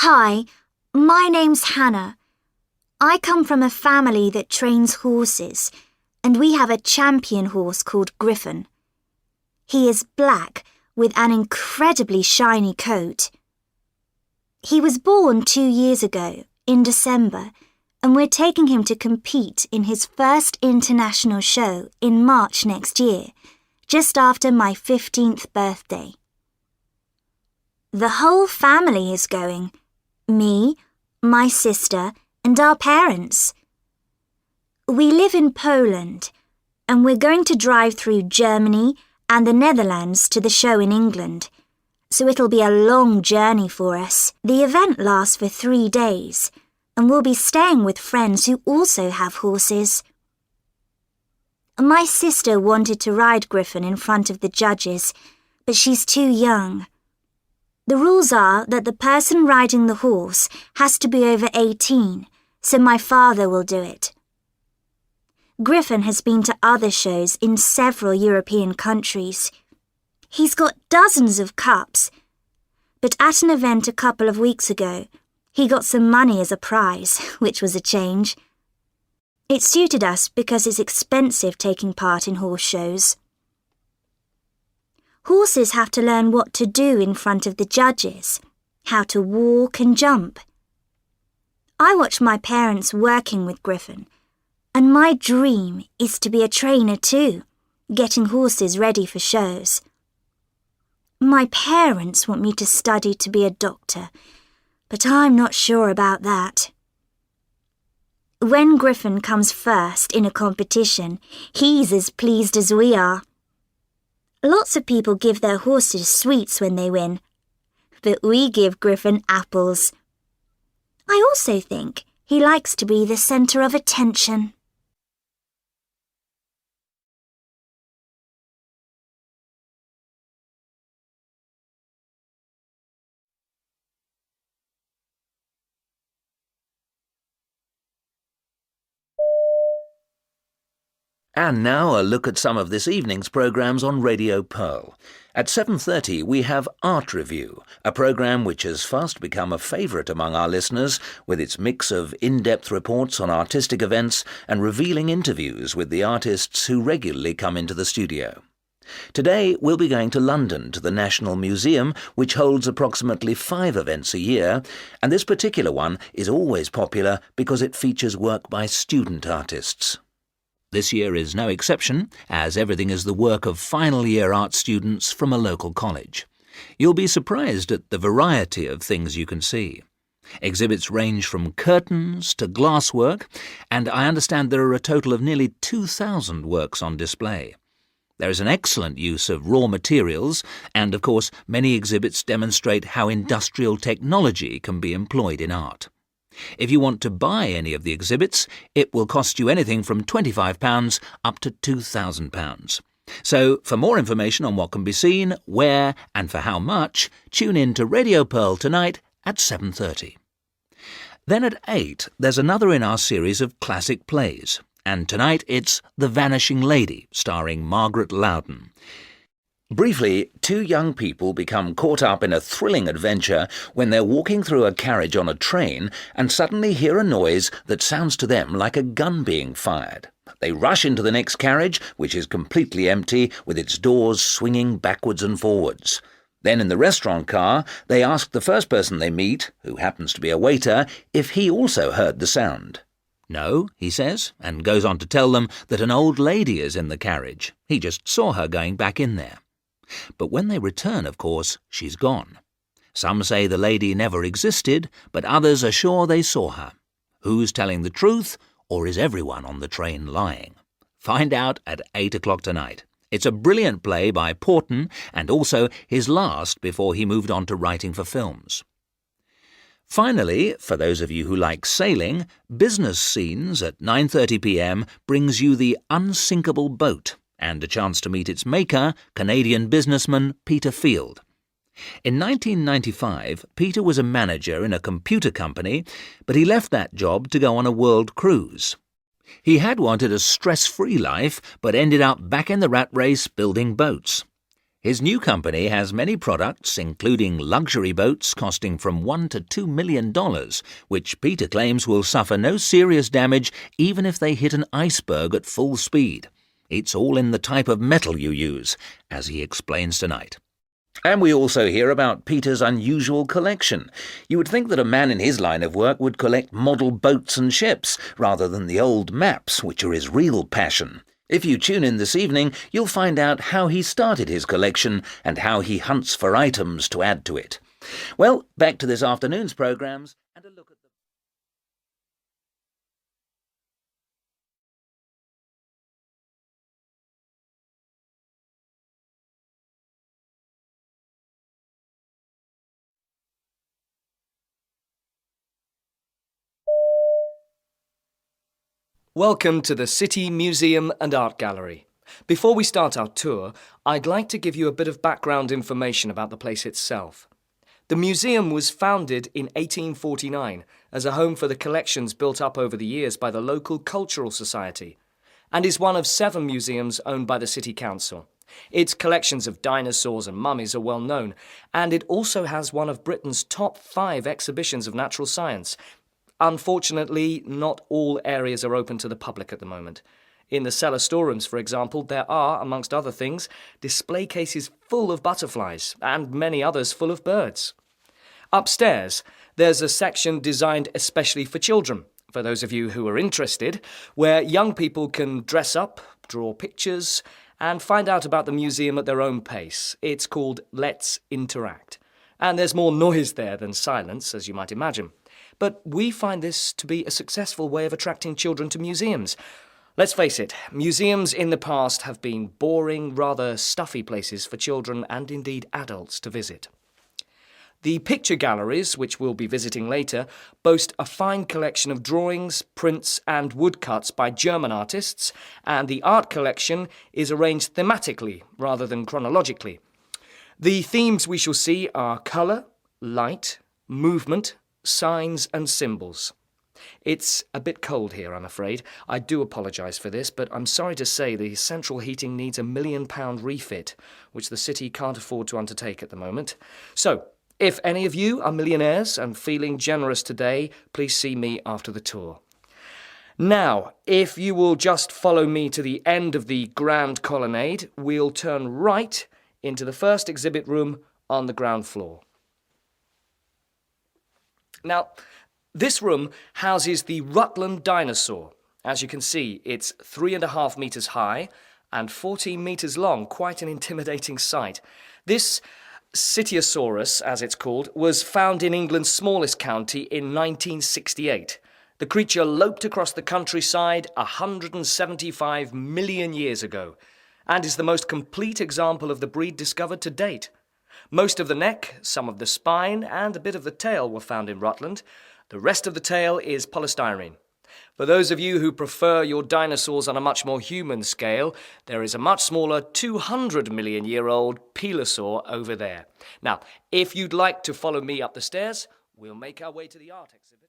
Hi, my name's Hannah. I come from a family that trains horses, and we have a champion horse called Griffin. He is black with an incredibly shiny coat. He was born 2 years ago, in December, and we're taking him to compete in his first international show in March next year, just after my 15th birthday. The whole family is going. Me, my sister, and our parents. We live in Poland, and we're going to drive through Germany and the Netherlands to the show in England, so it'll be a long journey for us. The event lasts for 3 days, and we'll be staying with friends who also have horses. My sister wanted to ride Griffin in front of the judges, but she's too young. The rules are that the person riding the horse has to be over 18, so my father will do it. Griffin has been to other shows in several European countries. He's got dozens of cups, but at an event a couple of weeks ago, he got some money as a prize, which was a change. It suited us because it's expensive taking part in horse shows. Horses have to learn what to do in front of the judges, how to walk and jump. I watch my parents working with Griffin, and my dream is to be a trainer too, getting horses ready for shows. My parents want me to study to be a doctor, but I'm not sure about that. When Griffin comes first in a competition, he's as pleased as we are. Lots of people give their horses sweets when they win, but we give Griffin apples. I also think he likes to be the centre of attention. And now a look at some of this evening's programmes on Radio Pearl. At 7:30 we have Art Review, a programme which has fast become a favourite among our listeners with its mix of in-depth reports on artistic events and revealing interviews with the artists who regularly come into the studio. Today we'll be going to London to the National Museum, which holds approximately 5 events a year, and this particular one is always popular because it features work by student artists. This year is no exception, as everything is the work of final-year art students from a local college. You'll be surprised at the variety of things you can see. Exhibits range from curtains to glasswork, and I understand there are a total of nearly 2,000 works on display. There is an excellent use of raw materials, and of course many exhibits demonstrate how industrial technology can be employed in art. If you want to buy any of the exhibits, it will cost you anything from £25 up to £2,000. So, for more information on what can be seen, where, and for how much, tune in to Radio Pearl tonight at 7:30. Then at 8, there's another in our series of classic plays, and tonight it's The Vanishing Lady, starring Margaret Loudon. Briefly, 2 young people become caught up in a thrilling adventure when they're walking through a carriage on a train and suddenly hear a noise that sounds to them like a gun being fired. They rush into the next carriage, which is completely empty, with its doors swinging backwards and forwards. Then in the restaurant car, they ask the first person they meet, who happens to be a waiter, if he also heard the sound. No, he says, and goes on to tell them that an old lady is in the carriage. He just saw her going back in there. But when they return, of course, she's gone. Some say the lady never existed, but others are sure they saw her. Who's telling the truth, or is everyone on the train lying? Find out at 8 o'clock tonight. It's a brilliant play by Porton, and also his last before he moved on to writing for films. Finally, for those of you who like sailing, Business Scenes at 9:30 p.m. brings you The Unsinkable Boat, and a chance to meet its maker, Canadian businessman Peter Field. In 1995, Peter was a manager in a computer company, but he left that job to go on a world cruise. He had wanted a stress-free life, but ended up back in the rat race building boats. His new company has many products, including luxury boats costing from $1 to $2 million, which Peter claims will suffer no serious damage even if they hit an iceberg at full speed. It's all in the type of metal you use, as he explains tonight. And we also hear about Peter's unusual collection. You would think that a man in his line of work would collect model boats and ships, rather than the old maps, which are his real passion. If you tune in this evening, you'll find out how he started his collection and how he hunts for items to add to it. Well, back to this afternoon's programmes and a look at the... Welcome to the City Museum and Art Gallery. Before we start our tour, I'd like to give you a bit of background information about the place itself. The museum was founded in 1849 as a home for the collections built up over the years by the local cultural society, and is one of 7 museums owned by the City Council. Its collections of dinosaurs and mummies are well known, and it also has one of Britain's top 5 exhibitions of natural science. Unfortunately, not all areas are open to the public at the moment. In the cellar storerooms, for example, there are, amongst other things, display cases full of butterflies and many others full of birds. Upstairs, there's a section designed especially for children, for those of you who are interested, where young people can dress up, draw pictures, and find out about the museum at their own pace. It's called Let's Interact. And there's more noise there than silence, as you might imagine. But we find this to be a successful way of attracting children to museums. Let's face it, museums in the past have been boring, rather stuffy places for children and indeed adults to visit. The picture galleries, which we'll be visiting later, boast a fine collection of drawings, prints and woodcuts by German artists, and the art collection is arranged thematically rather than chronologically. The themes we shall see are colour, light, movement, signs and symbols. It's a bit cold here, I'm afraid. I do apologise for this, but I'm sorry to say the central heating needs £1 million refit, which the city can't afford to undertake at the moment. So, if any of you are millionaires and feeling generous today, please see me after the tour. Now, if you will just follow me to the end of the Grand Colonnade, we'll turn right into the first exhibit room on the ground floor. Now, this room houses the Rutland dinosaur. As you can see, it's 3.5 metres high and 14 metres long, quite an intimidating sight. This Citiosaurus, as it's called, was found in England's smallest county in 1968. The creature loped across the countryside 175 million years ago and is the most complete example of the breed discovered to date. Most of the neck, some of the spine, and a bit of the tail were found in Rutland. The rest of the tail is polystyrene. For those of you who prefer your dinosaurs on a much more human scale, there is a much smaller 200 million year old Pelosaur over there. Now, if you'd like to follow me up the stairs, we'll make our way to the art exhibit.